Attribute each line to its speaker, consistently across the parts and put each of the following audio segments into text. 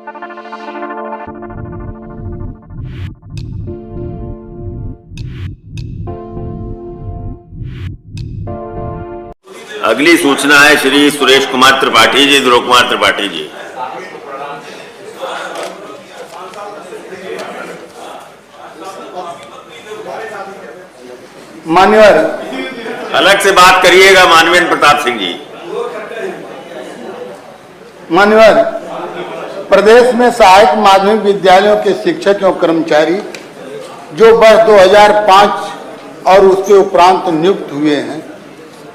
Speaker 1: अगली सूचना है श्री सुरेश कुमार त्रिपाठी जी, ध्रुव कुमार त्रिपाठी जी।
Speaker 2: मान्यवर,
Speaker 1: अलग से बात करिएगा माननीय प्रताप सिंह जी।
Speaker 2: मान्यवर, प्रदेश में सहायक माध्यमिक विद्यालयों के शिक्षक एवं कर्मचारी जो वर्ष 2005 और उसके उपरांत नियुक्त हुए हैं,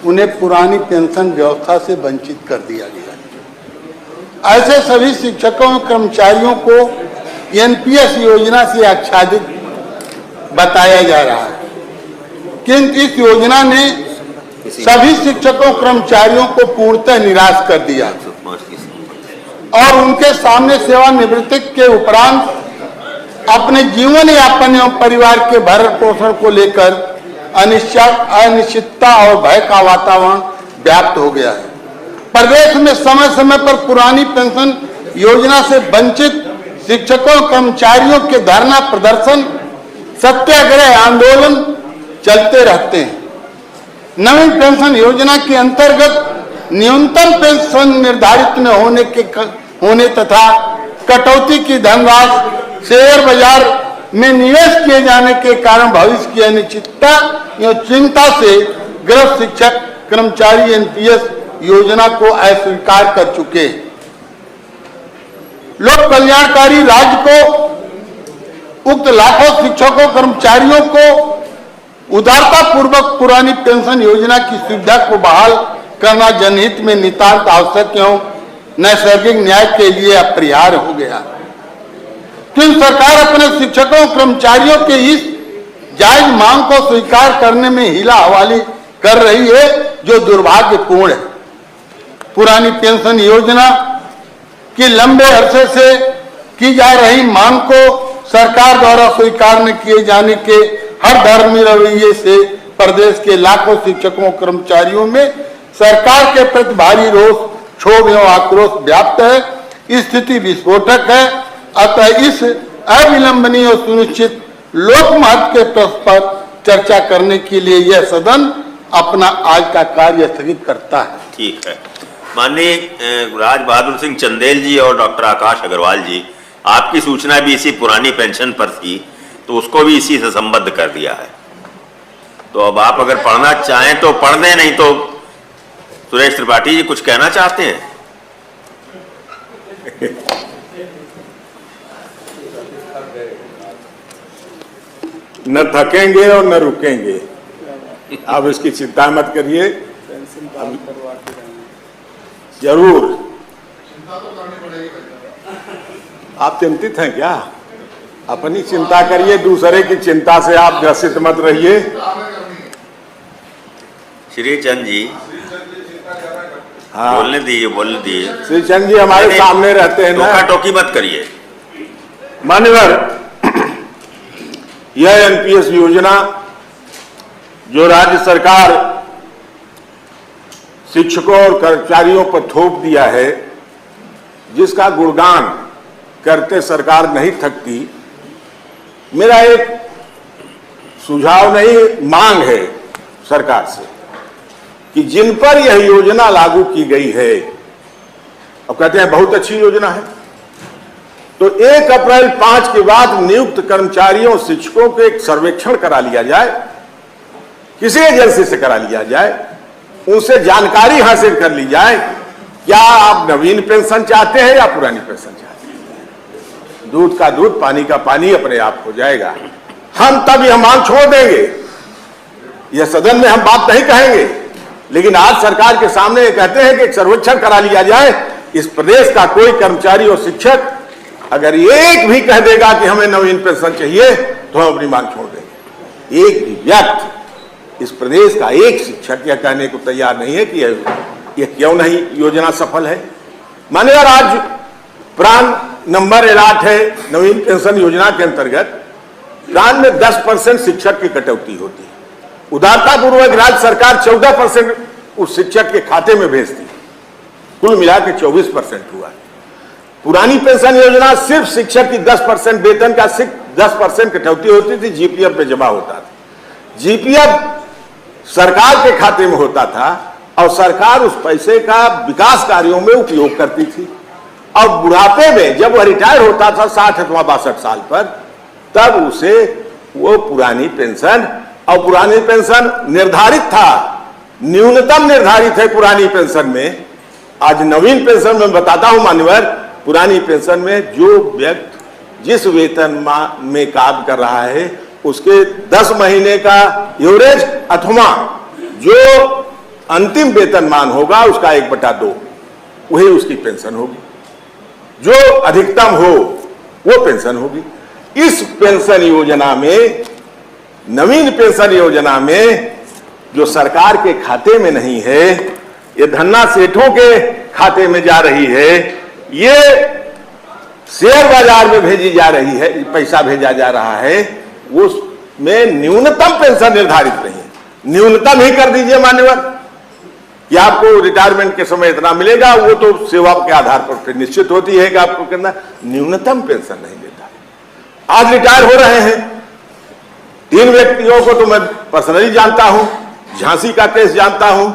Speaker 2: उन्हें पुरानी पेंशन व्यवस्था से वंचित कर दिया गया। ऐसे सभी शिक्षकों और कर्मचारियों को एनपीएस योजना से आच्छादित बताया जा रहा है, किंतु इस योजना ने सभी शिक्षकों कर्मचारियों को पूर्णतः निराश कर दिया और उनके सामने सेवानिवृत्ति के उपरांत अपने जीवन यापन एवं परिवार के भरण पोषण को लेकर अनिश्चितता और भय का वातावरण व्याप्त हो गया है। प्रदेश में समय समय पर पुरानी पेंशन योजना से वंचित शिक्षकों कर्मचारियों के धरना प्रदर्शन, सत्याग्रह आंदोलन चलते रहते हैं। नवीन पेंशन योजना के अंतर्गत न्यूनतम पेंशन निर्धारित न होने तथा कटौती की धनराशि शेयर बाजार में निवेश किए जाने के कारण भविष्य की अनिश्चितता एवं चिंता से ग्रस्त शिक्षक कर्मचारी एनपीएस योजना को अस्वीकार कर चुके हैं। लोक कल्याणकारी राज्य को उक्त लाखों शिक्षकों कर्मचारियों को उदारता पूर्वक पुरानी पेंशन योजना की सुविधा को बहाल करना जनहित में नितांत आवश्यक एवं नैसर्गिक न्याय के लिए अपरिहार्य हो गया। केंद्र सरकार अपने शिक्षकों कर्मचारियों के इस जायज मांग को स्वीकार करने में हीला हवाली कर रही है, जो दुर्भाग्यपूर्ण है। पुरानी पेंशन योजना की लंबे अरसे से की जा रही मांग को सरकार द्वारा स्वीकार न किए जाने के हर धर्मी रवैये से प्रदेश के लाखों शिक्षकों कर्मचारियों में सरकार के प्रति भारी रोष, क्षोभ एवं आक्रोश व्याप्त है। स्थिति विस्फोटक है। अतः इस अविलंबनीय और सुनिश्चित लोक महत्व के प्रश्न पर चर्चा करने के लिए यह सदन अपना आज का कार्य स्थगित करता है।
Speaker 1: ठीक है। माननीय राज बहादुर सिंह चंदेल जी और डॉक्टर आकाश अग्रवाल जी, आपकी सूचना भी इसी पुरानी पेंशन पर थी, तो उसको भी इसी से संबद्ध कर दिया है। तो अब आप अगर पढ़ना चाहें तो पढ़ दें, नहीं तो सुरेश त्रिपाठी जी कुछ कहना चाहते हैं?
Speaker 3: न थकेंगे और न रुकेंगे, आप इसकी चिंता मत करिए। जरूर। आप चिंतित हैं क्या? अपनी चिंता करिए, दूसरे की चिंता से आप ग्रसित मत रहिए।
Speaker 1: श्री चंद जी,
Speaker 3: हाँ,
Speaker 1: बोलने दीजिए।
Speaker 3: श्री चंद जी हमारे सामने रहते हैं ना,
Speaker 1: टोकी मत करिए।
Speaker 3: मान्यवर, यह एनपीएस योजना जो राज्य सरकार शिक्षकों और कर्मचारियों पर थोप दिया है, जिसका गुणगान करते सरकार नहीं थकती, मेरा एक सुझाव नहीं, मांग है सरकार से कि जिन पर यह योजना लागू की गई है, अब कहते हैं बहुत अच्छी योजना है, तो 1 अप्रैल 5 के बाद नियुक्त कर्मचारियों शिक्षकों को एक सर्वेक्षण करा लिया जाए, किसी एजेंसी से करा लिया जाए, उनसे जानकारी हासिल कर ली जाए, क्या आप नवीन पेंशन चाहते हैं या पुरानी पेंशन चाहते हैं। दूध का दूध, पानी का पानी अपने आप हो जाएगा। हम तब यह मांग छोड़ देंगे, यह सदन में हम बात नहीं कहेंगे, लेकिन आज सरकार के सामने कहते हैं कि एक सर्वेक्षण करा लिया जाए। इस प्रदेश का कोई कर्मचारी और शिक्षक अगर एक भी कह देगा कि हमें नवीन पेंशन चाहिए, तो हम अपनी मांग छोड़ देंगे। एक भी व्यक्ति, इस प्रदेश का एक शिक्षक यह कहने को तैयार नहीं है कि यह क्यों नहीं योजना सफल है। मान्यवर, आज प्राण नंबर एलाट है नवीन पेंशन योजना के अंतर्गत, प्राण में 10% शिक्षक की कटौती होती है। उदारता पूर्वक राज्य सरकार 14% उस शिक्षक के खाते में भेजती है, कुल मिला के 24% हुआ। पुरानी पेंशन योजना सिर्फ शिक्षक की 10% वेतन का सिर्फ 10% कटौती होती थी, जीपीएफ में जमा होता था। जीपीएफ सरकार के खाते में होता था और सरकार उस पैसे का विकास कार्यों में उपयोग करती थी। और बुढ़ापे में जब वह रिटायर होता था 60 अथवा 62 साल पर, तब उसे वो पुरानी पेंशन, और पुरानी पेंशन निर्धारित था, न्यूनतम निर्धारित है पुरानी पेंशन में। आज नवीन पेंशन में बताता हूं मान्यवर, पुरानी पेंशन में जो व्यक्ति जिस वेतन में काम कर रहा है उसके 10 महीने का एवरेज अथवा जो अंतिम वेतनमान होगा उसका 1/2 वही उसकी पेंशन होगी, जो अधिकतम हो वो पेंशन होगी। इस पेंशन योजना में, नवीन पेंशन योजना में, जो सरकार के खाते में नहीं है, ये धन्ना सेठों के खाते में जा रही है, ये शेयर बाजार में भेजी जा रही है, पैसा भेजा जा रहा है, उसमें न्यूनतम पेंशन निर्धारित नहीं है। न्यूनतम ही कर दीजिए मान्यवर कि आपको रिटायरमेंट के समय इतना मिलेगा, वो तो सेवा के आधार पर फिर निश्चित होती है कि आपको कितना, न्यूनतम पेंशन नहीं देता। आज रिटायर हो रहे हैं 3 व्यक्तियों को तो मैं पर्सनली जानता हूं, झांसी का केस जानता हूं,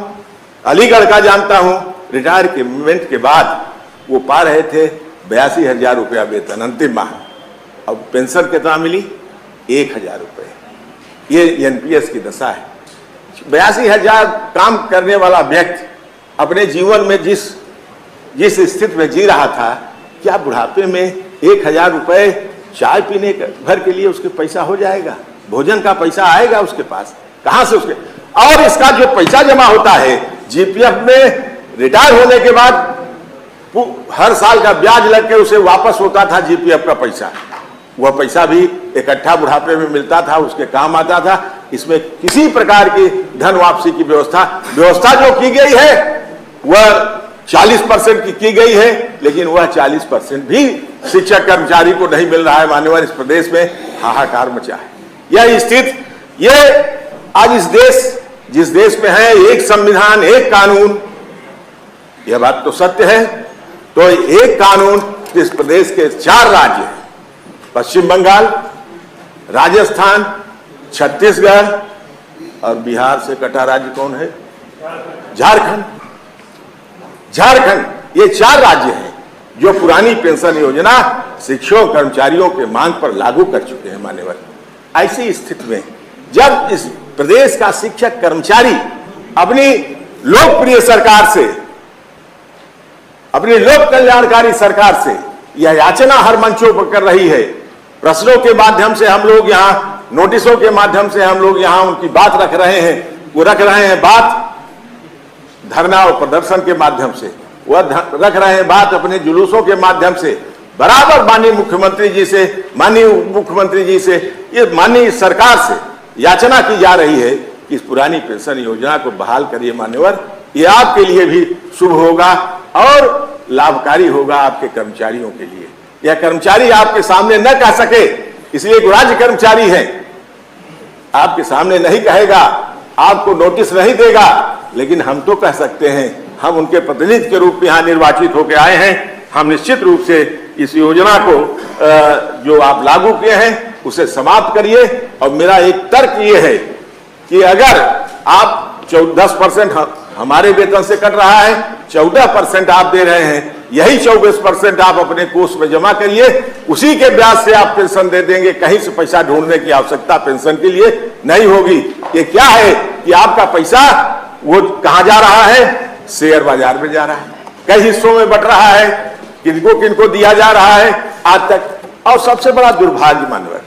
Speaker 3: अलीगढ़ का जानता हूं। रिटायरमेंट के बाद वो पा रहे थे 82,000 रुपया वेतन अंतिम माह, अब पेंशन कितना मिली, 1,000 रुपये। ये एनपीएस की दशा है। 82,000 काम करने वाला व्यक्ति अपने जीवन में जिस स्थिति में जी रहा था, क्या बुढ़ापे में 1,000 रुपये चाय पीने भर के लिए उसके पैसा हो जाएगा? भोजन का पैसा आएगा उसके पास? कहां से उसके? और इसका जो पैसा जमा होता है जीपीएफ में, रिटायर होने के बाद हर साल का ब्याज लग के उसे वापस होता था जीपीएफ का पैसा। वह पैसा भी इकट्ठा बुढ़ापे में मिलता था, उसके काम आता था। इसमें किसी प्रकार की धन वापसी की व्यवस्था जो की गई है वह 40% की गई है, लेकिन वह 40% भी शिक्षक कर्मचारी को नहीं मिल रहा है। मान्यवर, इस प्रदेश में हाहाकार मचा है। यह स्थिति, ये आज जिस देश में है एक संविधान एक कानून, यह बात तो सत्य है। तो एक कानून इस प्रदेश के 4 राज्य हैं, पश्चिम बंगाल, राजस्थान, छत्तीसगढ़ और बिहार से कटा राज्य कौन है? झारखंड। ये 4 राज्य हैं जो पुरानी पेंशन योजना शिक्षक कर्मचारियों के मांग पर लागू कर चुके हैं। मान्यवर, ऐसी स्थिति में जब इस प्रदेश का शिक्षक कर्मचारी अपनी लोकप्रिय सरकार से, अपनी लोक कल्याणकारी सरकार से यह याचना हर मंचों पर कर रही है, प्रश्नों के माध्यम से हम लोग यहाँ, नोटिसों के माध्यम से हम लोग यहाँ उनकी बात रख रहे हैं, वो रख रहे हैं बात धरना और प्रदर्शन के माध्यम से, वह रख रहे हैं बात अपने जुलूसों के माध्यम से, बराबर माननीय मुख्यमंत्री जी से, माननीय उप मुख्यमंत्री जी से, ये माननीय सरकार से याचना की जा रही है कि इस पुरानी पेंशन योजना को बहाल करिए। मान्यवर, ये आपके लिए भी शुभ होगा और लाभकारी होगा आपके कर्मचारियों के लिए। यह कर्मचारी आपके सामने न कह सके, इसलिए राज्य कर्मचारी है, आपके सामने नहीं कहेगा, आपको नोटिस नहीं देगा, लेकिन हम तो कह सकते हैं। हम उनके प्रतिनिधि के रूप में यहाँ निर्वाचित होकर आए हैं। हम निश्चित रूप से इस योजना को जो आप लागू किए हैं उसे समाप्त करिए। और मेरा एक तर्क ये है कि अगर आप 10% हमारे वेतन से कट रहा है, 14% आप दे रहे हैं, यही 24% आप अपने कोष में जमा करिए, उसी के ब्याज से आप पेंशन दे देंगे। कहीं से पैसा ढूंढने की आवश्यकता पेंशन के लिए नहीं होगी। ये क्या है कि आपका पैसा वो कहां जा रहा है? शेयर बाजार में जा रहा है, कई हिस्सों में बट रहा है, किनको किनको दिया जा रहा है आज तक। और सबसे बड़ा दुर्भाग्य मानवर,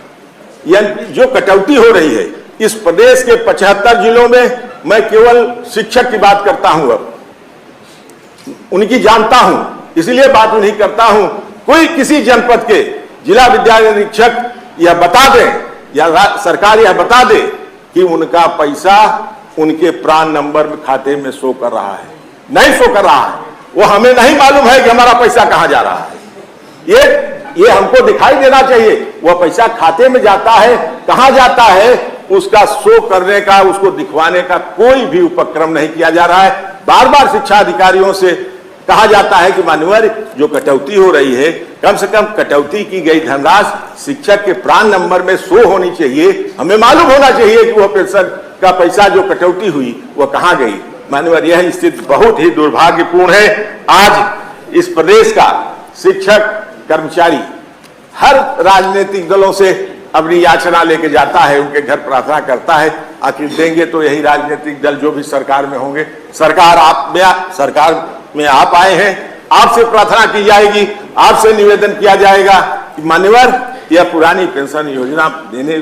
Speaker 3: यह जो कटौती हो रही है इस प्रदेश के 75 जिलों में, मैं केवल शिक्षक की बात करता हूं, अब उनकी जानता हूं, इसलिए बात उन्हीं करता हूं। कोई किसी जनपद के जिला विद्यालय निरीक्षक यह बता दे या सरकार यह बता दे कि उनका पैसा उनके प्राण नंबर में खाते में शो कर रहा है, नहीं शो कर रहा है। वो हमें नहीं मालूम है कि हमारा पैसा कहां जा रहा है। ये हमको दिखाई देना चाहिए। वह पैसा खाते में जाता है, कहां जाता है, उसका शो करने का, उसको दिखवाने का कोई भी उपक्रम नहीं किया जा रहा है। बार बार शिक्षा अधिकारियों से कहा जाता है कि मान्यवर जो कटौती हो रही है, कम से कम कटौती की गई धनराशि शिक्षक के प्राण नंबर में शो होनी चाहिए। हमें मालूम होना चाहिए कि वह पेंशन का पैसा जो कटौती हुई वह कहां गई। मान्यवर, यह स्थिति बहुत ही दुर्भाग्यपूर्ण है। आज इस प्रदेश का शिक्षक कर्मचारी हर राजनीतिक दलों से अपनी याचना लेके जाता है, उनके घर प्रार्थना करता है, आखिर देंगे तो यही राजनीतिक दल जो भी सरकार में होंगे। सरकार में आप आए हैं, आपसे प्रार्थना की जाएगी, आपसे निवेदन किया जाएगा कि मान्यवर यह पुरानी पेंशन योजना देने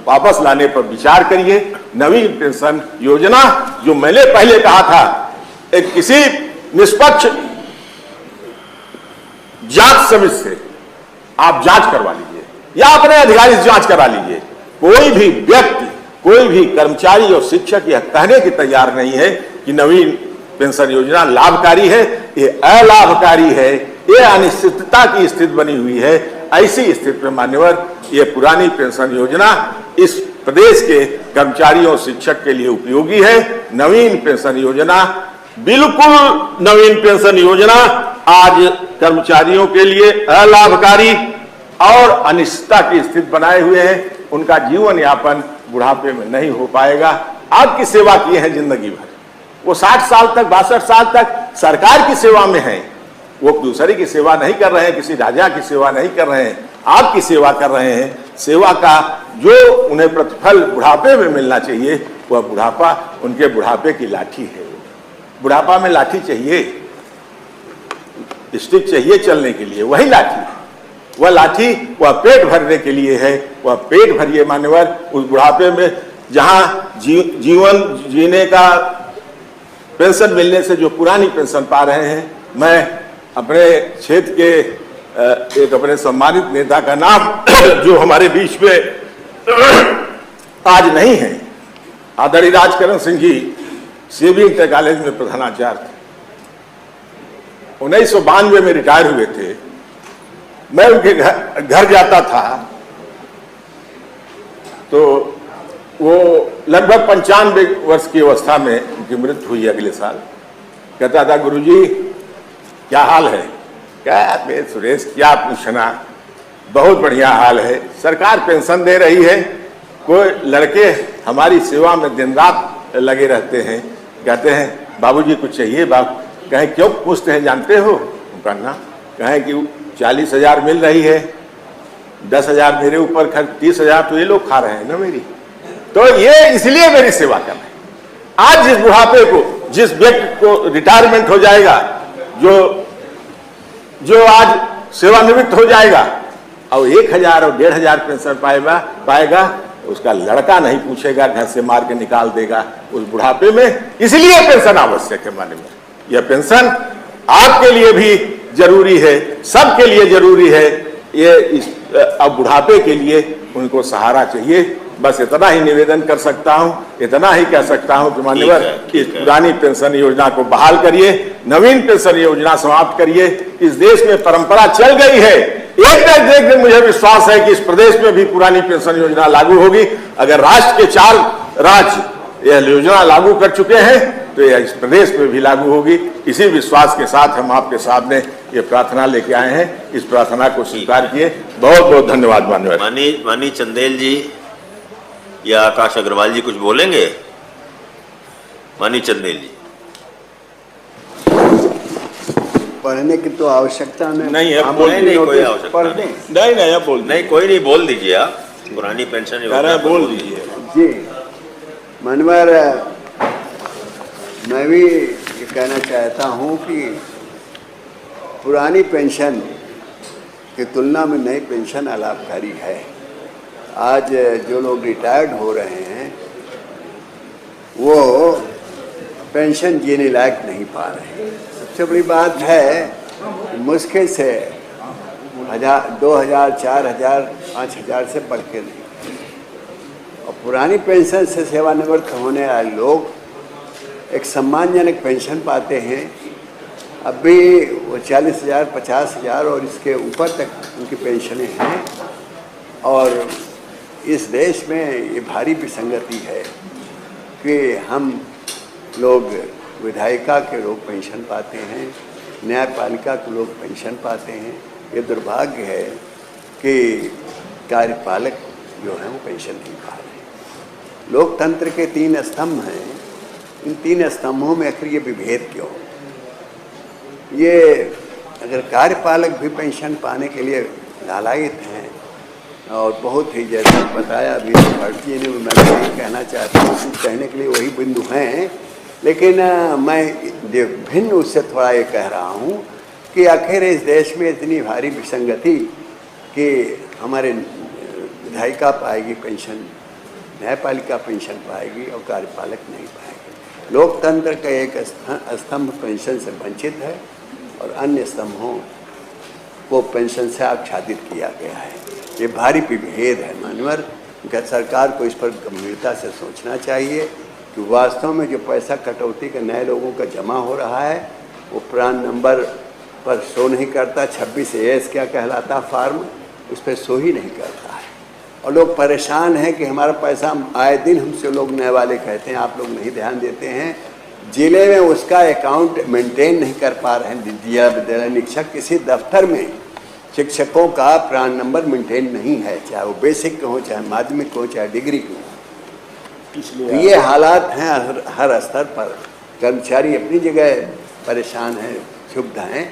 Speaker 3: वापस लाने पर विचार करिए। नवीन पेंशन योजना जो मैंने पहले कहा था, एक किसी निष्पक्ष जांच समिति से आप जांच करवा लीजिए या अपने अधिकारी से जांच करा लीजिए। कोई भी व्यक्ति, कोई भी कर्मचारी और शिक्षक यह कहने की तैयार नहीं है कि नवीन पेंशन योजना लाभकारी है। ये अलाभकारी है, ये अनिश्चितता की स्थिति बनी हुई है। ऐसी स्थिति में मान्यवर ये पुरानी पेंशन योजना इस प्रदेश के कर्मचारियों और शिक्षक के लिए उपयोगी है। नवीन पेंशन योजना, बिल्कुल नवीन पेंशन योजना आज कर्मचारियों के लिए अलाभकारी और अनिश्चितता की स्थिति बनाए हुए हैं। उनका जीवन यापन बुढ़ापे में नहीं हो पाएगा। आपकी सेवा किए हैं जिंदगी भर, वो 60 साल तक 62 साल तक सरकार की सेवा में हैं, वो दूसरे की सेवा नहीं कर रहे हैं, किसी राजा की सेवा नहीं कर रहे हैं, आपकी सेवा कर रहे हैं। सेवा का जो उन्हें प्रतिफल बुढ़ापे में मिलना चाहिए, वह बुढ़ापा उनके बुढ़ापे की लाठी है। बुढ़ापा में लाठी चाहिए, स्टिक चाहिए चलने के लिए, वही लाठी है। वह लाठी वह पेट भरने के लिए है। वह पेट भरिए मान्यवर, उस बुढ़ापे में जहां जीवन जीने का पेंशन मिलने से जो पुरानी पेंशन पा रहे हैं। मैं अपने क्षेत्र के एक अपने सम्मानित नेता का नाम जो हमारे बीच में आज नहीं है, आदरणीय Rajkaran Singh ji CB inter college में प्रधानाचार्य थे, 1992 में रिटायर हुए थे। मैं उनके घर जाता था तो वो लगभग 95 वर्ष की अवस्था में उनकी मृत्यु हुई अगले साल। कहता था, गुरुजी क्या हाल है? क्या सुरेश, क्या पूछना, बहुत बढ़िया हाल है। सरकार पेंशन दे रही है, कोई लड़के हमारी सेवा में दिन रात लगे रहते हैं। कहते हैं बाबूजी कुछ चाहिए? बाप कहें क्यों पूछते हैं, जानते हो? करना कहें कि 40,000 मिल रही है, 10,000 मेरे ऊपर खर्च, 30,000 तो ये लोग खा रहे हैं ना मेरी, तो ये इसलिए मेरी सेवा कर रहे हैं। आज जिस बुढ़ापे को, जिस व्यक्ति को रिटायरमेंट हो जाएगा, जो आज सेवानिवृत्त हो जाएगा और 1,000 और 1,500 पेंशन पाएगा, उसका लड़का नहीं पूछेगा, घर से मार के निकाल देगा उस बुढ़ापे में। इसलिए पेंशन आवश्यक है। माने में यह पेंशन आपके लिए भी जरूरी है, सबके लिए जरूरी है। ये अब बुढ़ापे के लिए उनको सहारा चाहिए। बस इतना ही निवेदन कर सकता हूं, इतना ही कह सकता हूं कि मान्यवर इस पुरानी पेंशन योजना को बहाल करिए, नवीन पेंशन योजना समाप्त करिए। इस देश में परंपरा चल गई है, एक न एक दिन मुझे विश्वास है कि इस प्रदेश में भी पुरानी पेंशन योजना लागू होगी। अगर राष्ट्र के 4 राज्य यह योजना लागू कर चुके हैं तो यह इस प्रदेश में भी लागू होगी। इसी विश्वास के साथ हम आपके सामने ये प्रार्थना लेके आए हैं। इस प्रार्थना को स्वीकार किए। बहुत बहुत धन्यवाद। माननीय
Speaker 1: मानी चंदेल जी या आकाश अग्रवाल जी कुछ बोलेंगे? मानी चंदेल जी।
Speaker 4: पढ़ने की तो आवश्यकता
Speaker 3: नहीं है,
Speaker 1: नहीं कोई आवश्यकता
Speaker 3: नहीं, बोल
Speaker 1: नहीं, कोई नहीं, बोल दीजिए आप पुरानी पेंशन योजना
Speaker 3: बोल दीजिए
Speaker 4: जी। मनवर, मैं भी ये कहना चाहता हूँ कि पुरानी पेंशन की तुलना में नई पेंशन अलाभकारी है। आज जो लोग रिटायर्ड हो रहे हैं वो पेंशन जीने लायक नहीं पा रहे हैं। सबसे बड़ी बात है, मुश्किल से 1,000, 2,000, 4,000, 5,000 से बढ़ के नहीं। और पुरानी पेंशन से सेवानिवृत्त होने वाले लोग एक सम्मानजनक पेंशन पाते हैं। अभी वो 40,000, 50,000 और इसके ऊपर तक उनकी पेंशनें हैं। और इस देश में ये भारी विसंगति है कि हम लोग विधायिका के लोग पेंशन पाते हैं, न्यायपालिका के लोग पेंशन पाते हैं। ये दुर्भाग्य है कि कार्यपालक जो हैं वो पेंशन नहीं पा रहे। लोकतंत्र के 3 स्तंभ हैं, इन 3 स्तंभों में आखिर ये विभेद क्यों? ये अगर कार्यपालक भी पेंशन पाने के लिए लालायित हैं और बहुत ही जैसा बताया अभी भारतीय ने, मैं भी कहना चाहता हूँ, कहने के लिए वही बिंदु हैं, लेकिन मैं भिन्न उससे थोड़ा ये कह रहा हूँ कि आखिर इस देश में इतनी भारी विसंगति कि हमारे विधायिका पाएगी पेंशन, न्यायपालिका पेंशन पाएगी और कार्यपालक नहीं पाएगी। लोकतंत्र का एक स्तंभ पेंशन से वंचित है और अन्य स्तंभों को पेंशन से आच्छादित किया गया है। ये भारी विभेद है मान्यवर। सरकार को इस पर गंभीरता से सोचना चाहिए कि वास्तव में जो पैसा कटौती के नए लोगों का जमा हो रहा है वो प्रान नंबर पर शो नहीं करता। 26 AS क्या कहलाता फार्म, उस पर शो ही नहीं करता है और लोग परेशान हैं कि हमारा पैसा आए दिन हमसे लोग नए वाले कहते हैं आप लोग नहीं ध्यान देते हैं। जिले में उसका अकाउंट मेंटेन नहीं कर पा रहे हैं। जिला विद्यालय निरीक्षक किसी दफ्तर में शिक्षकों का प्रान नंबर मेंटेन नहीं है, चाहे वो बेसिक हो, चाहे माध्यमिक हो, चाहे डिग्री हो। इसलिए ये हालात हैं हर स्तर पर। कर्मचारी अपनी जगह परेशान हैं, क्षुब्ध हैं।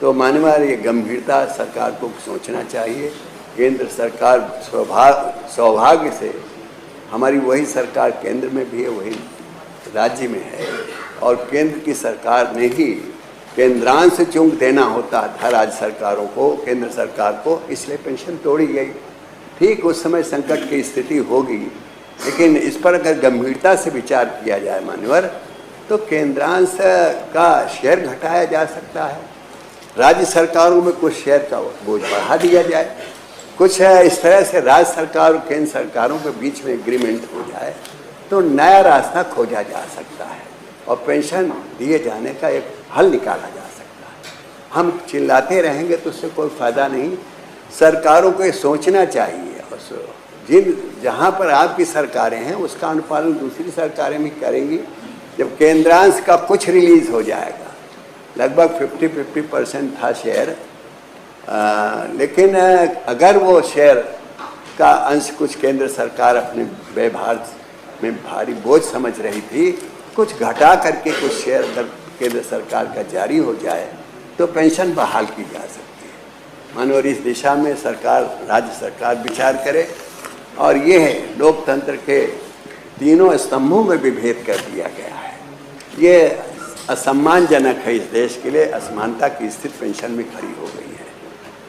Speaker 4: तो माननीय ये गंभीरता सरकार को सोचना चाहिए। केंद्र सरकार सौभाग्य से हमारी वही सरकार केंद्र में भी है, वही राज्य में है और केंद्र की सरकार ने ही केंद्रांश चूंक देना होता था राज्य सरकारों को, केंद्र सरकार को, इसलिए पेंशन तोड़ी गई। ठीक उस समय संकट की स्थिति होगी, लेकिन इस पर अगर गंभीरता से विचार किया जाए मान्यवर, तो केंद्रांश का शेयर घटाया जा सकता है। राज्य सरकारों में कुछ शेयर का बोझ बढ़ा दिया जाए, कुछ इस तरह से राज्य सरकार और केंद्र सरकारों के बीच में एग्रीमेंट हो जाए तो नया रास्ता खोजा जा सकता है और पेंशन दिए जाने का एक हल निकाला जा सकता है। हम चिल्लाते रहेंगे तो उससे कोई फ़ायदा नहीं। सरकारों को ये सोचना चाहिए और जहाँ पर आपकी सरकारें हैं उसका अनुपालन दूसरी सरकारें भी करेंगी। जब केंद्रांश का कुछ रिलीज हो जाएगा, लगभग 50% था शेयर, लेकिन अगर वो शेयर का अंश कुछ केंद्र सरकार अपने व्यवहार में भारी बोझ समझ रही थी, कुछ घटा करके कुछ शेयर अगर केंद्र सरकार का जारी हो जाए तो पेंशन बहाल की जा सकती है। मानो इस दिशा में सरकार, राज्य सरकार विचार करे और ये है लोकतंत्र के 3 स्तंभों में विभेद कर दिया गया है। ये असम्मानजनक है इस देश के लिए। असमानता की स्थिति पेंशन में खड़ी हो गई है,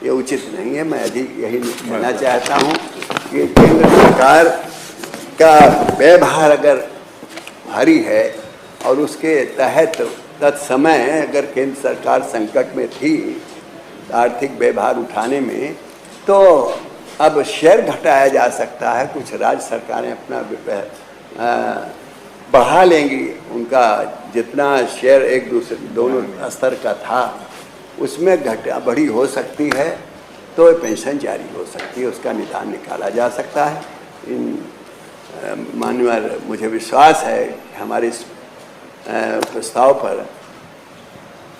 Speaker 4: ये उचित नहीं है। मैं अधिक यही कहना चाहता हूँ कि केंद्र सरकार का व्यवहार अगर भारी है और उसके तहत तत्समय अगर केंद्र सरकार संकट में थी आर्थिक व्यवहार उठाने में, तो अब शेयर घटाया जा सकता है। कुछ राज्य सरकारें अपना बढ़ा लेंगी, उनका जितना शेयर एक दूसरे दोनों स्तर का था उसमें बढ़ी हो सकती है, तो पेंशन जारी हो सकती है, उसका निदान निकाला जा सकता है। माननीय मुझे विश्वास है कि हमारे इस प्रस्ताव पर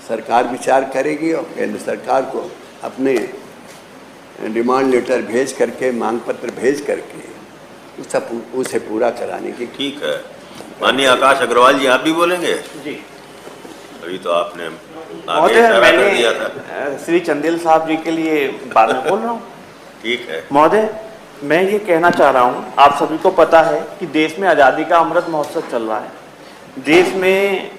Speaker 4: सरकार विचार करेगी और केंद्र सरकार को अपने डिमांड लेटर भेज करके, मांग पत्र भेज करके उसे पूरा कराने की।
Speaker 1: ठीक है। माननीय आकाश अग्रवाल जी, आप भी बोलेंगे?
Speaker 5: जी,
Speaker 1: अभी तो आपने आगे
Speaker 5: महोदय
Speaker 1: इशारा कर दिया
Speaker 5: मैंने
Speaker 1: था।
Speaker 5: श्री चंदेल साहब जी के लिए बाद में बोल रहा हूँ।
Speaker 1: ठीक है
Speaker 5: महोदय, मैं ये कहना चाह रहा हूँ, आप सभी को पता है कि देश में आज़ादी का अमृत महोत्सव चल रहा है। देश में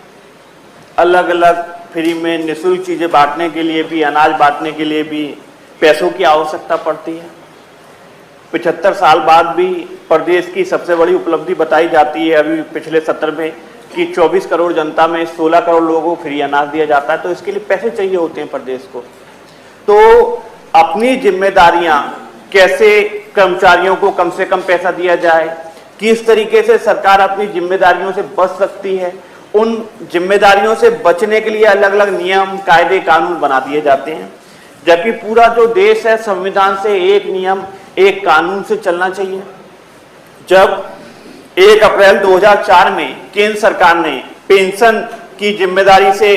Speaker 5: अलग अलग फ्री में निःशुल्क चीज़ें बांटने के लिए भी, अनाज बांटने के लिए भी पैसों की आवश्यकता पड़ती है। 75 साल बाद भी प्रदेश की सबसे बड़ी उपलब्धि बताई जाती है अभी पिछले सत्र में कि 24 करोड़ जनता में 16 करोड़ लोगों को फ्री अनाज दिया जाता है। तो इसके लिए पैसे चाहिए होते हैं प्रदेश को। तो अपनी जिम्मेदारियां कैसे कर्मचारियों को कम से कम पैसा दिया जाए, किस तरीके से सरकार अपनी जिम्मेदारियों से बच सकती है, उन जिम्मेदारियों से बचने के लिए अलग अलग नियम, कायदे, कानून बना दिए जाते हैं। जबकि पूरा जो देश है संविधान से एक नियम, एक कानून से चलना चाहिए। जब 1 अप्रैल 2004 में केंद्र सरकार ने पेंशन की जिम्मेदारी से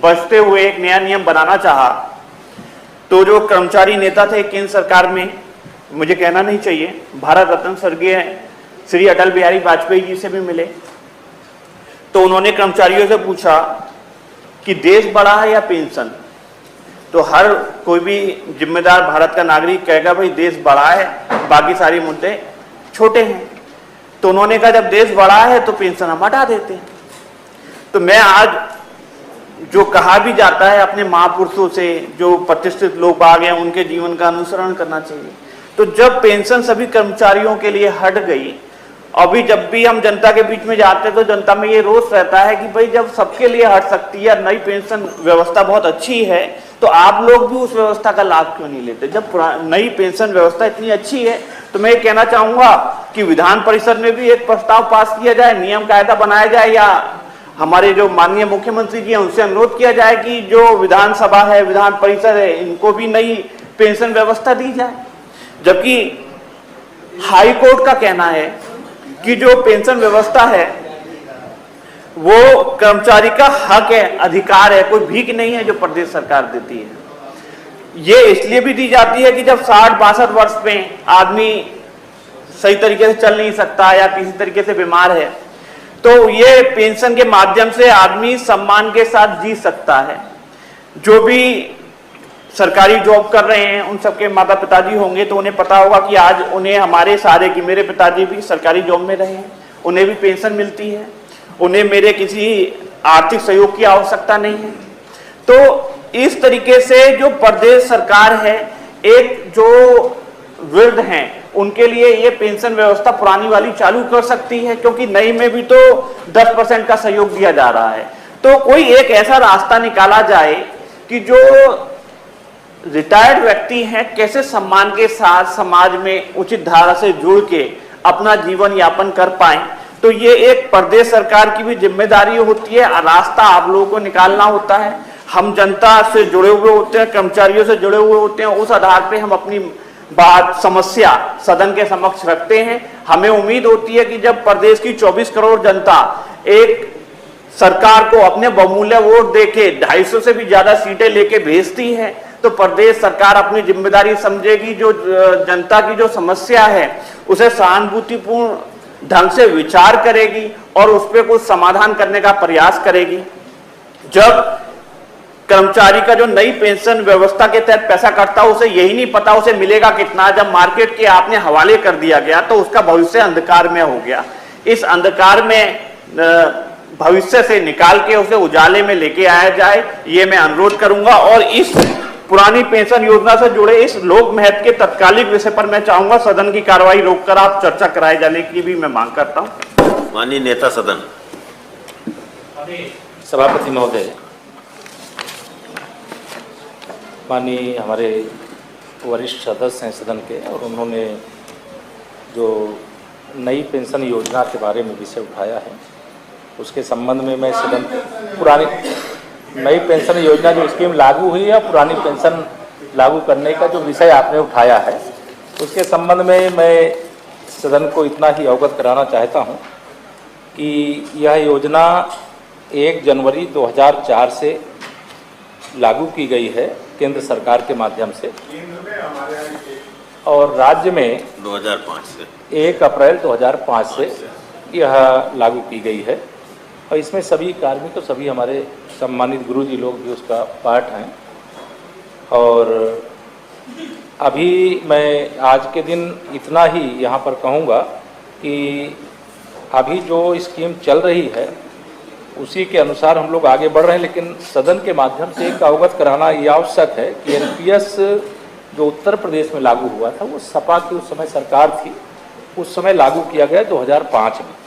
Speaker 5: बचते हुए एक नया नियम बनाना चाहा, तो जो कर्मचारी नेता थे केंद्र सरकार में, मुझे कहना नहीं चाहिए, भारत रत्न स्वर्गीय श्री अटल बिहारी वाजपेयी जी से भी मिले, तो उन्होंने कर्मचारियों से पूछा कि देश बड़ा है या पेंशन। तो हर कोई भी जिम्मेदार भारत का नागरिक कहेगा भाई देश बड़ा है, बाकी सारे मुद्दे छोटे हैं। तो उन्होंने कहा जब देश बड़ा है तो पेंशन हम हटा देते हैं। तो मैं आज जो कहा भी जाता है अपने महापुरुषों से, जो प्रतिष्ठित लोग आ गए उनके जीवन का अनुसरण करना चाहिए। तो जब पेंशन सभी कर्मचारियों के लिए हट गई, अभी जब भी हम जनता के बीच में जाते हैं तो जनता में ये रोष रहता है कि भाई जब सबके लिए हट सकती है, नई पेंशन व्यवस्था बहुत अच्छी है, तो आप लोग भी उस व्यवस्था का लाभ क्यों नहीं लेते? जब नई पेंशन व्यवस्था इतनी अच्छी है तो मैं ये कहना चाहूंगा कि विधान परिषद में भी एक प्रस्ताव पास किया जाए, नियम कायदा बनाया जाए, या हमारे जो माननीय मुख्यमंत्री जी हैं उनसे अनुरोध किया जाए कि जो विधानसभा है, विधान परिषद है, इनको भी नई पेंशन व्यवस्था दी जाए। जबकि हाई कोर्ट का कहना है कि जो पेंशन व्यवस्था है वो कर्मचारी का हक है, अधिकार है, कोई भीख नहीं है जो प्रदेश सरकार देती है। ये इसलिए भी दी जाती है कि जब 60-62 वर्ष में आदमी सही तरीके से चल नहीं सकता या किसी तरीके से बीमार है, तो ये पेंशन के माध्यम से आदमी सम्मान के साथ जी सकता है। जो भी सरकारी जॉब कर रहे हैं उन सबके माता पिताजी होंगे तो उन्हें पता होगा कि आज उन्हें हमारे सहारे की, मेरे पिताजी भी सरकारी जॉब में रहे हैं, उन्हें भी पेंशन मिलती है, उन्हें मेरे किसी आर्थिक सहयोग की आवश्यकता नहीं है। तो इस तरीके से जो प्रदेश सरकार है, एक जो वृद्ध हैं उनके लिए ये पेंशन व्यवस्था पुरानी वाली चालू कर सकती है, क्योंकि नई में भी तो 10% का सहयोग दिया जा रहा है। तो कोई एक ऐसा रास्ता निकाला जाए कि जो रिटायर्ड व्यक्ति हैं कैसे सम्मान के साथ समाज में उचित धारा से जुड़ के अपना जीवन यापन कर पाए। तो ये एक प्रदेश सरकार की भी जिम्मेदारी होती है, रास्ता आप लोगों को निकालना होता है। हम जनता से जुड़े हुए होते हैं, कर्मचारियों से जुड़े हुए होते हैं, उस आधार पे हम अपनी बात, समस्या सदन के समक्ष रखते हैं। हमें उम्मीद होती है कि जब प्रदेश की 24 करोड़ जनता एक सरकार को अपने बहुमूल्य वोट देके 250 से भी ज्यादा सीटें लेके भेजती है, तो प्रदेश सरकार अपनी जिम्मेदारी समझेगी, जो जनता की जो समस्या है उसे सहानुभूतिपूर्ण ढंग से विचार करेगी और उस पर कुछ समाधान करने का प्रयास करेगी। जब कर्मचारी का जो नई पेंशन व्यवस्था के तहत पैसा कटता है उसे यही नहीं पता उसे मिलेगा कितना, जब मार्केट के आपने हवाले कर दिया गया तो उसका भविष्य अंधकार में हो गया। इस अंधकार में भविष्य से निकाल के उसे उजाले में लेके आया जाए, ये मैं अनुरोध करूंगा। और इस पुरानी पेंशन योजना से जुड़े इस लोक महत्व के तत्कालिक विषय पर मैं चाहूंगा सदन की कार्रवाई रोककर आप चर्चा कराए जाने की भी मैं मांग करता हूं।
Speaker 1: माननीय नेता सदन।
Speaker 6: सभापति महोदय, माननीय हमारे वरिष्ठ सदस्य हैं सदन के, और उन्होंने जो नई पेंशन योजना के बारे में विषय उठाया है उसके संबंध में मैं सदन पुरानी नई पेंशन योजना जो स्कीम लागू हुई है, पुरानी पेंशन लागू करने का जो विषय आपने उठाया है उसके संबंध में मैं सदन को इतना ही अवगत कराना चाहता हूं कि यह योजना 1 जनवरी 2004 से लागू की गई है केंद्र सरकार के माध्यम से, और राज्य में
Speaker 1: 2005 से
Speaker 6: 1 अप्रैल 2005 से यह लागू की गई है। और इसमें सभी कार्मिक और सभी हमारे सम्मानित गुरुजी लोग भी उसका पार्ट हैं। और अभी मैं आज के दिन इतना ही यहाँ पर कहूँगा कि अभी जो स्कीम चल रही है उसी के अनुसार हम लोग आगे बढ़ रहे हैं, लेकिन सदन के माध्यम से एक अवगत कराना ये आवश्यक है कि एनपीएस जो उत्तर प्रदेश में लागू हुआ था वो सपा की उस समय सरकार थी, उस समय लागू किया गया 2005 में।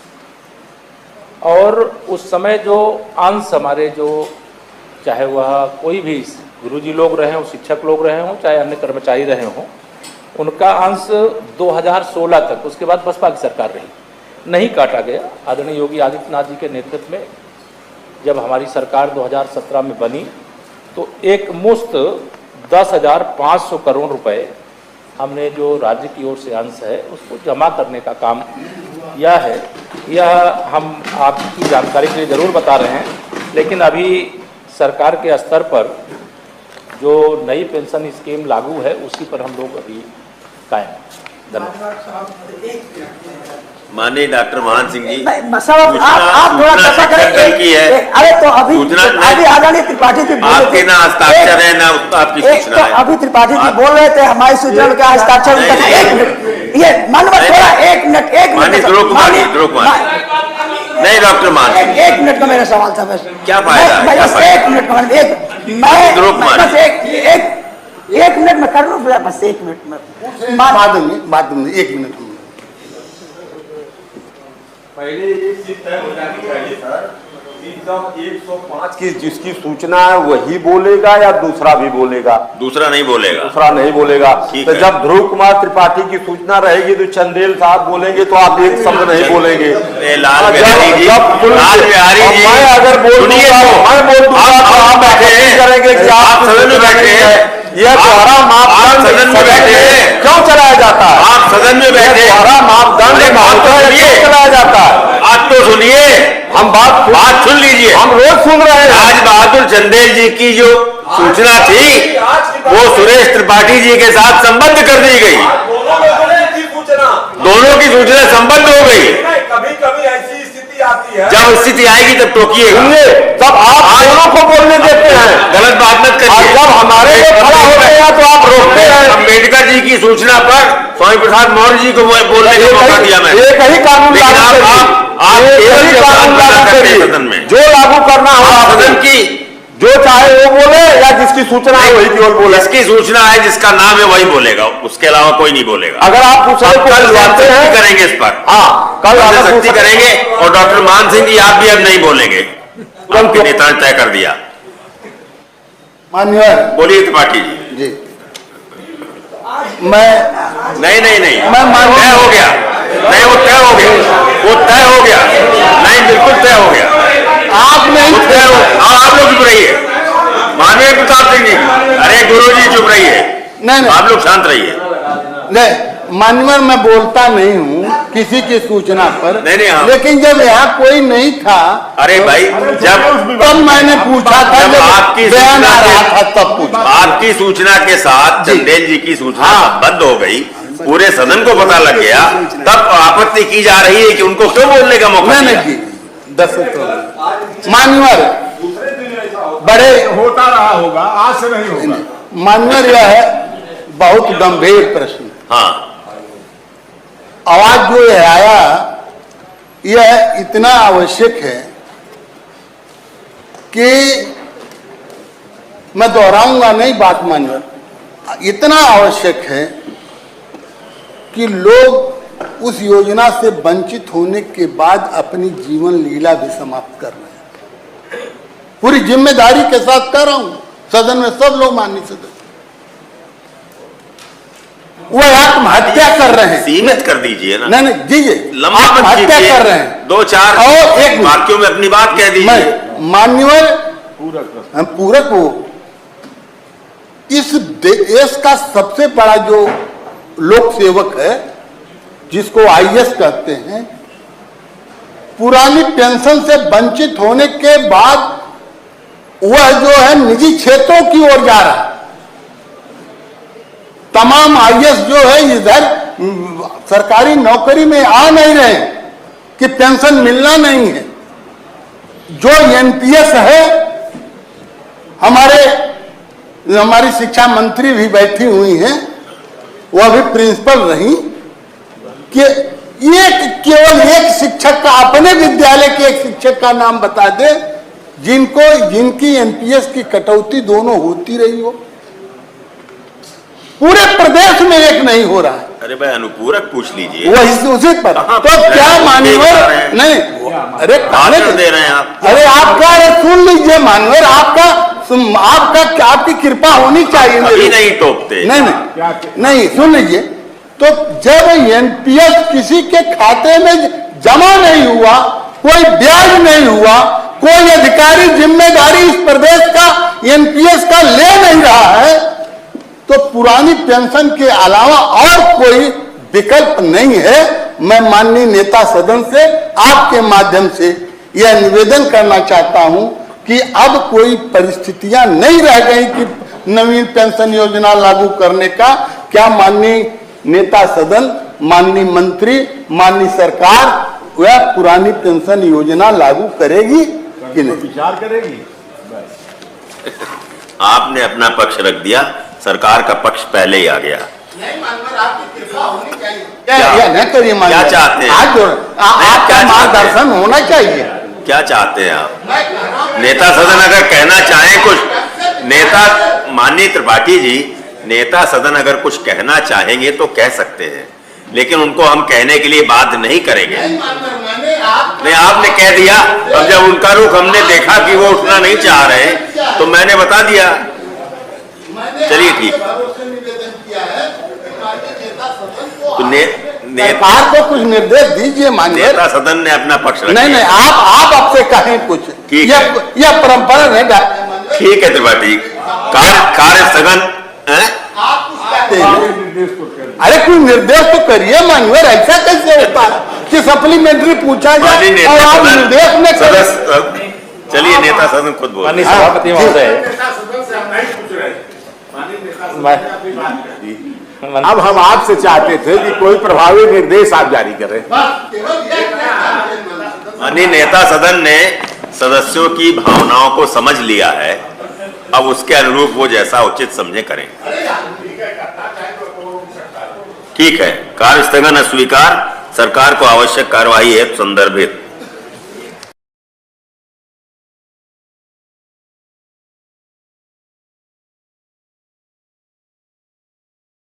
Speaker 6: और उस समय जो अंश हमारे जो चाहे वह कोई भी गुरुजी लोग रहे हों, शिक्षक लोग रहे हों, चाहे अन्य कर्मचारी रहे हों, उनका अंश 2016 तक, उसके बाद बसपा की सरकार रही, नहीं काटा गया। आदरणीय योगी आदित्यनाथ जी के नेतृत्व में जब हमारी सरकार 2017 में बनी तो एक मुश्त 10,500 करोड़ रुपए हमने जो राज्य की ओर से अंश है उसको जमा करने का काम किया है। यह हम आपकी जानकारी के लिए ज़रूर बता रहे हैं, लेकिन अभी सरकार के स्तर पर जो नई पेंशन स्कीम लागू है उसी पर हम लोग अभी कायम हैं। धन्यवाद।
Speaker 1: माननीय डॉक्टर महान सिंह जी,
Speaker 7: साहब आप थोड़ा
Speaker 1: सूचना
Speaker 7: कैसा
Speaker 1: शिक्षण दल की है।
Speaker 7: अरे तो अभी
Speaker 1: सूचना
Speaker 7: अभी आदरणीय त्रिपाठी जी बोल रहे
Speaker 1: आपके
Speaker 7: थे।
Speaker 1: ना हस्ताक्षर है ना आपकी
Speaker 7: एक
Speaker 1: सूचना
Speaker 7: तो
Speaker 1: है।
Speaker 7: अभी त्रिपाठी जी बोल रहे थे हमारी सूचना का हस्ताक्षर
Speaker 1: नहीं,
Speaker 7: उनका-
Speaker 1: नहीं,
Speaker 7: एक मिनट ये मानव थोड़ा एक मिनट
Speaker 1: माननीय ध्रुव कुमार जी, ध्रुव कुमार नहीं डॉक्टर मान सिंह,
Speaker 7: एक मिनट का मेरा सवाल था बस।
Speaker 1: क्या फायदा?
Speaker 7: मैं
Speaker 1: क्या
Speaker 7: बस
Speaker 1: फायदा?
Speaker 7: एक मिनट का
Speaker 1: ध्रुव
Speaker 7: मैं
Speaker 1: कुमार
Speaker 7: बस
Speaker 1: जी।
Speaker 7: एक मिनट में कर लूँ बस एक मिनट में
Speaker 2: बाद में 1 मिनट हम
Speaker 8: पहले ये चीज तय हो जानी चाहिए सर कि जब 105 की जिसकी सूचना है वही बोलेगा या दूसरा भी बोलेगा?
Speaker 1: दूसरा नहीं बोलेगा।
Speaker 8: दूसरा नहीं बोलेगा।
Speaker 1: ठीक
Speaker 8: तो
Speaker 1: है।
Speaker 8: जब ध्रुव कुमार त्रिपाठी की सूचना रहेगी तो चंदेल साहब बोलेंगे तो आप एक शब्द नहीं बोलेंगे।
Speaker 1: ए, लाल बिहारी जी,
Speaker 8: सुनिए,
Speaker 1: लाल बिहारी
Speaker 8: और
Speaker 1: जी,
Speaker 8: मैं अगर बोल
Speaker 1: सुनिए
Speaker 8: दूंगा
Speaker 1: तो,
Speaker 8: मैं बोल दूंगा तो आप
Speaker 1: बैठे
Speaker 8: आपत्ति
Speaker 1: हैं।
Speaker 8: करेंगे कि
Speaker 1: आप सदन में बैठे हैं।
Speaker 8: यह दोहरा मापदंड
Speaker 1: सदन में बैठे हैं।
Speaker 8: क्यों चलाया जाता है?
Speaker 1: आप सदन में बैठे हैं।
Speaker 8: दोहरा मापदंड
Speaker 1: अरे बात तो
Speaker 8: क्यों
Speaker 1: सुनिए।
Speaker 8: चलाया जाता है?
Speaker 1: आप तो सुनिए,
Speaker 8: हम
Speaker 1: बात सुन लीजिए।
Speaker 8: हम रोज सुन रहे हैं।
Speaker 1: राज बहादुर चंदेल जी की जो सूचना थी वो सुरेश त्रिपाठी जी के साथ संबद्ध कर दी गई। दोनों की सूचना संबद्ध हो गई।
Speaker 8: कभी कभी ऐसी स्थिति आती है
Speaker 1: जब स्थिति आएगी तब टोकिएगा।
Speaker 8: तब आप दोनों को बोलने देते हैं।
Speaker 1: गलत बात मत
Speaker 8: और
Speaker 1: करिए।
Speaker 8: जब हमारे लिए खड़ा होते हैं तो आप रोकते हैं।
Speaker 1: अम्बेडकर जी की सूचना पर स्वामी प्रसाद मौर्य जी को बोलने का मौका दिया मैंने।
Speaker 8: एक ही कानून
Speaker 1: लेकिन
Speaker 8: लागू करिए।
Speaker 1: आप
Speaker 8: एक
Speaker 1: केवल
Speaker 8: ही कानून
Speaker 1: कानून
Speaker 8: लागू
Speaker 1: करते हैं
Speaker 8: करिए।
Speaker 1: सदन में।
Speaker 8: जो लागू करना हो
Speaker 1: आप
Speaker 8: आप
Speaker 1: सदन की
Speaker 8: जो चाहे वो बोले या जिसकी सूचना है वही केवल बोले।
Speaker 1: जिसकी सूचना है, जिसका नाम है वही बोलेगा, उसके अलावा कोई नहीं बोलेगा।
Speaker 8: अगर आप दूसरे
Speaker 1: अब
Speaker 8: को
Speaker 1: कल
Speaker 8: बुलवाते हैं
Speaker 1: करेंगे इस पर।
Speaker 8: हाँ कल अगर
Speaker 1: सख्ती
Speaker 8: दूसरे-
Speaker 1: करेंगे। और डॉक्टर मान सिंह जी आप भी अब नहीं बोलेंगे, आपके नेता ने तय कर दिया।
Speaker 2: माननीय
Speaker 1: बोलिए त्रिपाठी जी।
Speaker 2: जी मैं
Speaker 1: नहीं नहीं नहीं,
Speaker 2: मैं मानूं-
Speaker 1: तय हो गया। नहीं वो तय हो गया, वो तय हो गया। नहीं बिल्कुल तय हो गया।
Speaker 2: आप नहीं
Speaker 1: वो तय हो। आप लोग चुप रहिए। माननीय प्रताप सिंह जी, अरे गुरु जी चुप रहिए।
Speaker 2: नहीं
Speaker 1: आप लोग शांत रहिए।
Speaker 2: नहीं मान्यवर मैं बोलता नहीं हूँ किसी की सूचना पर।
Speaker 1: नहीं, हाँ।
Speaker 2: लेकिन जब यहाँ कोई नहीं था
Speaker 1: अरे भाई, जब
Speaker 2: तब मैंने पूछा था,
Speaker 1: जब आपकी
Speaker 2: बयान
Speaker 1: सूचना
Speaker 2: आ रहा
Speaker 1: के-
Speaker 2: था तब पूछा।
Speaker 1: आपकी सूचना के साथ
Speaker 2: जी।
Speaker 1: चंदेल जी की सूचना
Speaker 2: हाँ।
Speaker 1: बंद हो गई, पूरे सदन को पता लग गया, तब आपत्ति की जा रही है कि उनको क्यों बोलने का मौका
Speaker 2: मैंने
Speaker 1: दिया?
Speaker 2: की 10 मान्यवर बड़े
Speaker 3: होता रहा होगा, आज से नहीं होगा।
Speaker 2: मान्यवर यह है बहुत गंभीर प्रश्न।
Speaker 1: हाँ,
Speaker 2: आवाज जो है आया यह इतना आवश्यक है कि मैं दोहराऊंगा नहीं बात मान्यवर, इतना आवश्यक है कि लोग उस योजना से वंचित होने के बाद अपनी जीवन लीला भी समाप्त कर रहे हैं। पूरी जिम्मेदारी के साथ कर रहा हूं, सदन में सब लोग माननीय सदस्य वो आत्महत्या कर रहे हैं।
Speaker 1: सीमित कर दीजिए ना।
Speaker 2: नहीं नहीं दीजिए,
Speaker 1: लंबा मत
Speaker 2: आत्महत्या
Speaker 1: कीजिए।
Speaker 2: कर रहे हैं।
Speaker 1: 2-4
Speaker 2: और एक
Speaker 1: वाक्यों में अपनी बात कह दीजिए।
Speaker 2: मैं मान्यवर पूरक हो, इस देश का सबसे बड़ा जो लोक सेवक है जिसको आईएएस कहते हैं, पुरानी पेंशन से वंचित होने के बाद वह जो है निजी क्षेत्रों की ओर जा रहा है। तमाम आईएएस जो है इधर सरकारी नौकरी में आ नहीं रहे कि पेंशन मिलना नहीं है। जो एनपीएस है, हमारी शिक्षा मंत्री भी बैठी हुई हैं, वह भी प्रिंसिपल रही, कि केवल एक शिक्षक का, अपने विद्यालय के एक शिक्षक का नाम बता दे जिनकी एनपीएस की कटौती दोनों होती रही हो। पूरे प्रदेश में एक नहीं हो रहा है।
Speaker 1: अरे भाई अनुपूरक पूछ लीजिए।
Speaker 2: वो उसी पर
Speaker 1: कहाँ
Speaker 2: तो
Speaker 1: पर
Speaker 2: क्या
Speaker 1: है?
Speaker 2: मान्यवर नहीं, अरे खाने
Speaker 1: भाषण दे रहे हैं आप।
Speaker 2: अरे आपका सुन लीजिए मान्यवर, आपकी कृपा होनी चाहिए
Speaker 1: अभी
Speaker 2: मेरी।
Speaker 1: नहीं टोकते।
Speaker 2: नहीं सुन लीजिए, तो जब एनपीएस किसी के खाते में जमा नहीं हुआ, कोई ब्याज नहीं हुआ, कोई अधिकारी जिम्मेदारी इस प्रदेश का एनपीएस का ले नहीं रहा है, तो पुरानी पेंशन के अलावा और कोई विकल्प नहीं है। मैं माननीय नेता सदन से आपके माध्यम से यह निवेदन करना चाहता हूं कि अब कोई परिस्थितियां नहीं रह गई कि नवीन पेंशन योजना लागू करने का। क्या माननीय नेता सदन, माननीय मंत्री, माननीय सरकार वह पुरानी पेंशन योजना लागू करेगी कि नहीं?
Speaker 3: विचार करेगी।
Speaker 1: आपने अपना पक्ष रख दिया, सरकार का पक्ष पहले ही आ गया।
Speaker 2: या न करिए माननीय,
Speaker 1: क्या चाहते हैं?
Speaker 2: आज आपका मार्गदर्शन होना चाहिए।
Speaker 1: क्या चाहते हैं आप? नेता सदन अगर कहना चाहें कुछ, नेता माननीय त्रिपाठी जी, नेता सदन अगर कुछ कहना चाहेंगे तो कह सकते हैं, लेकिन उनको हम कहने के लिए बाध्य नहीं करेंगे। नहीं, आपने कह दिया। अब जब उनका रुख हमने देखा कि वो उठना नहीं चाह रहे, तो मैंने बता दिया। चलिए ठीक। तो
Speaker 2: सरकार को कुछ निर्देश दीजिए माननीय।
Speaker 1: नेता सदन ने अपना पक्ष रखा।
Speaker 2: नहीं, आप आपसे कहें कुछ।
Speaker 1: ठीक है।
Speaker 2: यह परंपरा नहीं।
Speaker 1: ठीक है त्रिपाठी, कार्य स्थगन है?
Speaker 2: अरे कोई निर्देश तो करिए माननीय। ऐसा कैसे होता है कि सप्लीमेंट्री पूछा जाए और आप निर्देश में
Speaker 1: सदस्य? चलिए, नेता सदन खुद बोल।
Speaker 6: माननीय सभापति महोदय,
Speaker 3: अब हम आपसे चाहते थे कि कोई प्रभावी निर्देश आप जारी करें।
Speaker 1: माननीय नेता सदन ने सदस्यों की भावनाओं को समझ लिया है, अब उसके अनुरूप वो जैसा उचित समझे करें। ठीक है, कार्य स्थगन अस्वीकार, सरकार को आवश्यक कार्यवाही हेतु संदर्भित।